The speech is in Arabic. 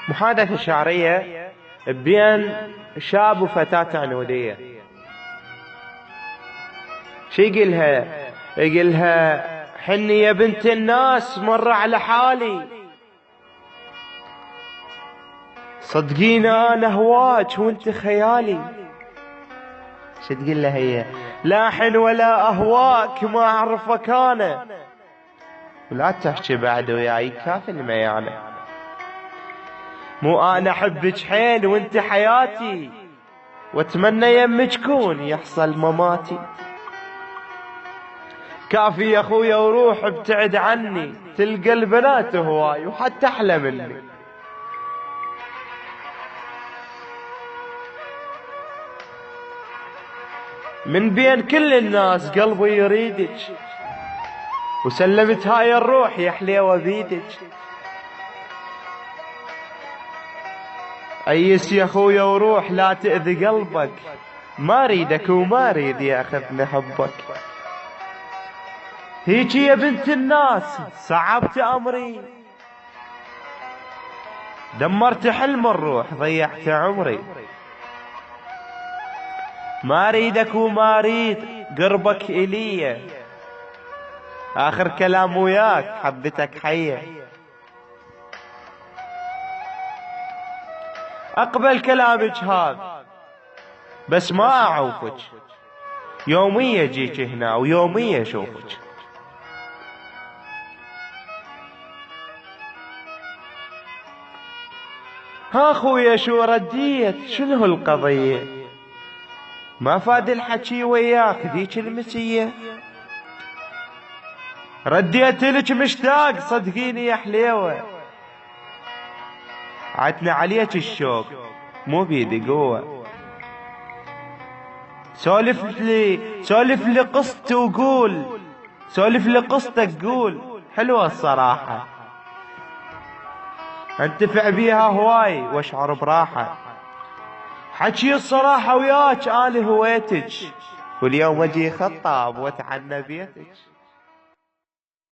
محادثة شعرية بين شاب وفتاة عنودية. شي يقلها؟ يقلها حني يا بنت الناس مر على حالي، صدقيني انا هواك وانت خيالي. شو تقول لها هي؟ لا حن ولا اهواك ما اعرفك انا، ولا تحكي بعد وياي كافي الميانة. مو انا احبك حيل وانت حياتي، واتمنى يمك كون يحصل مماتي. كافي يا اخويا وروح ابتعد عني، تلقى البنات هواي وحتى احلى مني. من بين كل الناس قلبي يريدك، وسلمت هاي الروح يا حليوة بيدك. أيس يا خويا وروح لا تأذي قلبك، ما ريدك وما ريد ياخذني حبك. هيجي يا بنت الناس صعبت أمري، دمرت حلم الروح ضيعت عمري. ما ريدك وما ريد قربك إلي، آخر كلام وياك حبتك حية. أقبل كلامك هذا بس ما أعوفك، يومية جيك هنا ويومية أشوفك. ها خويا شو رديت؟ شنو القضية؟ ما فاد الحكي وياك ذيك المسية، رديت لك مشتاق صدقيني يا حليوة. عتنا عليك الشوق مو بيدي قوة، سولف لي قصتي وقول، سولف لي قصتك قول حلوة الصراحة، انتفع بيها هواي واشعر براحة. حكي الصراحة وياك انا هويتك، واليوم اجي خطاب واتعنى بيتك.